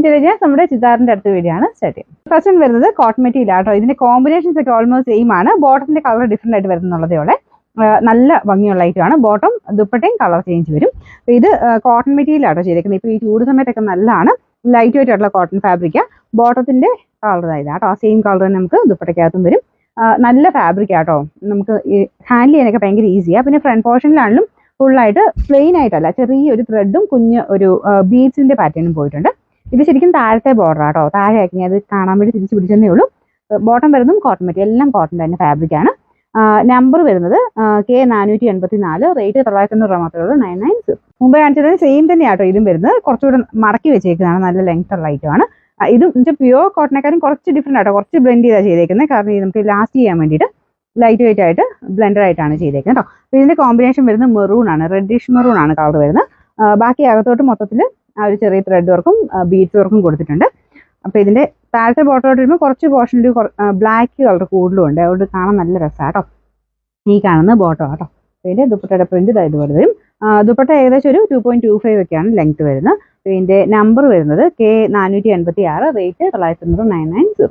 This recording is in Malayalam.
ഇന്റലിജൻസ് നമ്മുടെ ചിതാറിന്റെ അടുത്ത വീഡിയോ ആണ് സ്റ്റാർട്ട് ചെയ്യുന്നത്. ഫസ്റ്റ് വരുന്നത് കോട്ടൺ മെറ്റീരിയൽ ആട്ടോ. ഇതിന്റെ കോമ്പിനേഷൻസ് ഒക്കെ ഓൾമോസ്റ്റ് സെയിം ആണ്. ബോട്ടത്തിന്റെ കളർ ഡിഫറെന്റ് ആയിട്ട് വരുന്നുള്ളതോടെ നല്ല ഭംഗിയുള്ള ഐറ്റമാണ്. ബോട്ടം ദുപ്പട്ടയും കളർ ചേഞ്ച് വരും. അപ്പോൾ ഇത് കോട്ടൺ മെറ്റീരിയൽ ആട്ടോ ചെയ്തേക്കുന്നത്. ഇപ്പോൾ ഈ ചൂട് സമയത്തൊക്കെ നല്ലതാണ്. ലൈറ്റ് വെയിറ്റ് ആയിട്ടുള്ള കോട്ടൺ ഫാബ്രിക്. ബോട്ടത്തിന്റെ കളർ ഇതാട്ടോ. ആ സെയിം കളർ തന്നെ നമുക്ക് ദുപ്പട്ടയ്ക്കകത്തും വരും. നല്ല ഫാബ്രിക് ആട്ടോ. നമുക്ക് ഹാൻഡിൽ ചെയ്യാനൊക്കെ ഭയങ്കര ഈസിയാണ്. പിന്നെ ഫ്രണ്ട് പോർഷനിലാണെങ്കിലും ഫുള്ളായിട്ട് പ്ലെയിൻ ആയിട്ടല്ല, ചെറിയൊരു ത്രെഡും കുഞ്ഞ് ഒരു ബീഡ്സിന്റെ പാറ്റേണും പോയിട്ടുണ്ട്. ഇത് ശരിക്കും താഴത്തെ ബോർഡർ ആട്ടോ. താഴെ ആക്കി അത് കാണാൻ വേണ്ടി തിരിച്ചു പിടിച്ചതേ ഉള്ളൂ. ബോട്ടം വരുന്നതും കോട്ടൺ മെറ്റീരിയൽ, എല്ലാം കോട്ടൺ തന്നെ ഫാബ്രിക് ആണ്. നമ്പർ വരുന്നത് K484, റേറ്റ് 990 മാത്രമേ ഉള്ളൂ. 990. മുമ്പ് കാണിച്ചത് സെയിം തന്നെയാട്ടോ ഇതും വരുന്നത്. കുറച്ചുകൂടെ മടക്കി വെച്ചേക്കുന്നതാണ്. നല്ല ലെങ്ത് ഉള്ള ഐറ്റമാണ്. ഇതും പ്യുവർ കോട്ടണേക്കാളും കുറച്ച് ഡിഫറെന്റ് ആട്ടോ. കുറച്ച് ബ്ലെൻഡ് ചെയ്താണ് ചെയ്തേക്കുന്നത്. കാരണം ഇത് നമുക്ക് ലാസ്റ്റ് ചെയ്യാൻ വേണ്ടിയിട്ട് ലൈറ്റ് വെയിറ്റ് ആയിട്ട് ബ്ലെൻഡർ ആയിട്ടാണ് ചെയ്തേക്കുന്നത് കേട്ടോ. അപ്പോൾ ഇതിന്റെ കോമ്പിനേഷൻ വരുന്നത് മെറൂൺ ആണ്. റെഡിഷ് മെറൂൺ ആണ് കളർ വരുന്നത്. ബാക്കി അകത്തോട്ട് മൊത്തത്തിൽ ആ ഒരു ചെറിയ ത്രെഡ് വർക്കും ബീഡ്സ് വർക്കും കൊടുത്തിട്ടുണ്ട്. അപ്പോൾ ഇതിന്റെ താഴത്തെ ബോട്ടോട്ട് വരുമ്പോൾ കുറച്ച് പോർഷനിൽ ബ്ലാക്ക് കളർ കൂടുതലും ഉണ്ട്. അതുകൊണ്ട് കാണാൻ നല്ല രസമാണ് കേട്ടോ. ഈ കാണുന്ന ബോട്ടോ കേട്ടോ. ഇതിന്റെ ദുപ്പട്ടയുടെ പ്രിന്റ് ഇതുപോലെ വരും. ദുപ്പട്ട ഏകദേശം ഒരു 2.25 ഒക്കെയാണ് ലെങ്ത് വരുന്നത്. ഇതിന്റെ നമ്പർ വരുന്നത് K486, റേറ്റ് 990.